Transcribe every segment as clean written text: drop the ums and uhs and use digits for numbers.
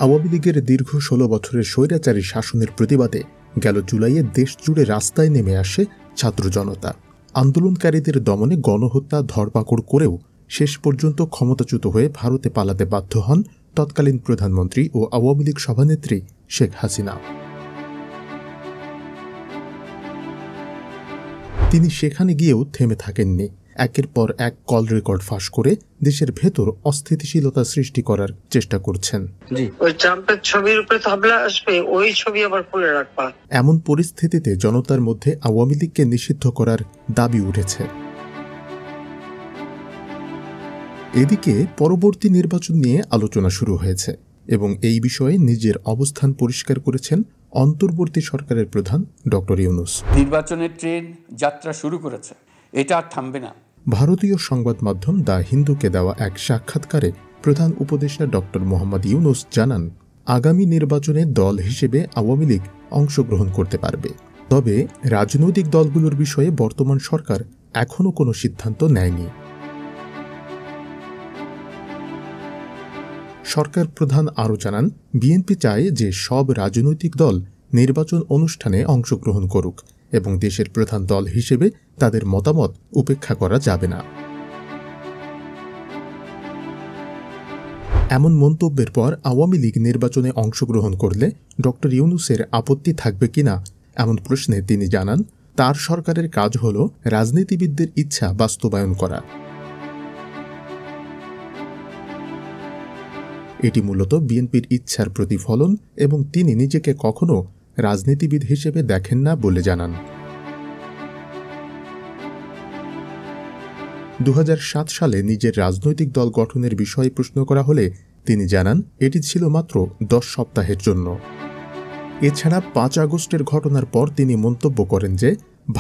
আওয়ামী লীগের দীর্ঘ ১৬ বছরের স্বৈরাচারী শাসনের প্রতিবাদে গেল জুলাইয়ে দেশজুড়ে রাস্তায় নেমে আসে ছাত্র জনতা। আন্দোলনকারীদের দমনে গণহত্যা ধরপাকড় করেও শেষ পর্যন্ত ক্ষমতাচ্যুত হয়ে ভারতে পালাতে বাধ্য হন তৎকালীন প্রধানমন্ত্রী ও আওয়ামী লীগ সভানেত্রী শেখ হাসিনা। তিনি সেখানে গিয়েও থেমে থাকেননি। একের পর এক কল রেকর্ড ফাঁস করে দেশের ভেতর অস্থিতিশীলতা সৃষ্টি করার চেষ্টা করছেন। এমন পরিস্থিতিতে জনতার মধ্যে আওয়ামী লীগকে নিষিদ্ধ করার দাবি উঠেছে। এদিকে পরবর্তী নির্বাচন নিয়ে আলোচনা শুরু হয়েছে এবং এই বিষয়ে নিজের অবস্থান পরিষ্কার করেছেন অন্তর্বর্তী সরকারের প্রধান ডক্টর ইউনূস। নির্বাচনের ট্রেন যাত্রা শুরু করেছে, এটা আর থামবে না। ভারতীয় সংবাদ মাধ্যম দ্য হিন্দুকে দেওয়া এক সাক্ষাৎকারে প্রধান উপদেষ্টা ডক্টর মোহাম্মদ ইউনূস জানান, আগামী নির্বাচনে দল হিসেবে আওয়ামী লীগ অংশগ্রহণ করতে পারবে, তবে রাজনৈতিক দলগুলোর বিষয়ে বর্তমান সরকার এখনও কোনো সিদ্ধান্ত নেয়নি। সরকার প্রধান আরও জানান, বিএনপি চায় যে সব রাজনৈতিক দল নির্বাচন অনুষ্ঠানে অংশগ্রহণ করুক এবং দেশের প্রধান দল হিসেবে তাদের মতামত উপেক্ষা করা যাবে না। এমন মন্তব্যের পর আওয়ামী লীগ নির্বাচনে অংশগ্রহণ করলে ডক্টর ইউনূসের আপত্তি থাকবে কিনা এমন প্রশ্নে তিনি জানান, তার সরকারের কাজ হল রাজনীতিবিদদের ইচ্ছা বাস্তবায়ন করা। এটি মূলত বিএনপির ইচ্ছার প্রতিফলন এবং তিনি নিজেকে কখনো রাজনীতিবিদ হিসেবে দেখেন না বলে জানান। ২০০৭ সালে নিজের রাজনৈতিক দল গঠনের বিষয়ে প্রশ্ন করা হলে তিনি জানান, এটি ছিল মাত্র ১০ সপ্তাহের জন্য। এছাড়া ৫ আগস্টের ঘটনার পর তিনি মন্তব্য করেন যে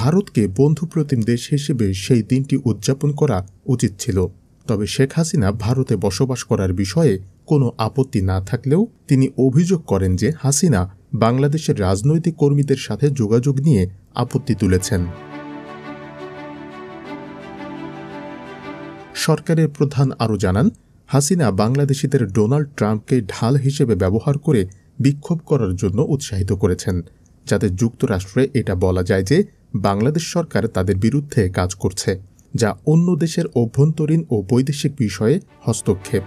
ভারতকে বন্ধুপ্রতিম দেশ হিসেবে সেই দিনটি উদযাপন করা উচিত ছিল। তবে শেখ হাসিনা ভারতে বসবাস করার বিষয়ে কোনো আপত্তি না থাকলেও তিনি অভিযোগ করেন যে হাসিনা বাংলাদেশের রাজনৈতিক কর্মীদের সাথে যোগাযোগ নিয়ে আপত্তি তুলেছেন। সরকারের প্রধান আরও জানান, হাসিনা বাংলাদেশিদের ডোনাল্ড ট্রাম্পকে ঢাল হিসেবে ব্যবহার করে বিক্ষোভ করার জন্য উৎসাহিত করেছেন, যাতে যুক্তরাষ্ট্রে এটা বলা যায় যে বাংলাদেশ সরকার তাদের বিরুদ্ধে কাজ করছে, যা অন্য দেশের অভ্যন্তরীণ ও বৈদেশিক বিষয়ে হস্তক্ষেপ।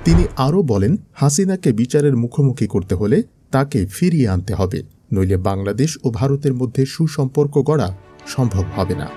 তিনি আরও বলেন, হাসিনাকে বিচারের মুখোমুখি করতে হলে তাকে ফিরিয়ে আনতে হবে, নইলে বাংলাদেশ ও ভারতের মধ্যে সুসম্পর্ক গড়া সম্ভব হবে না।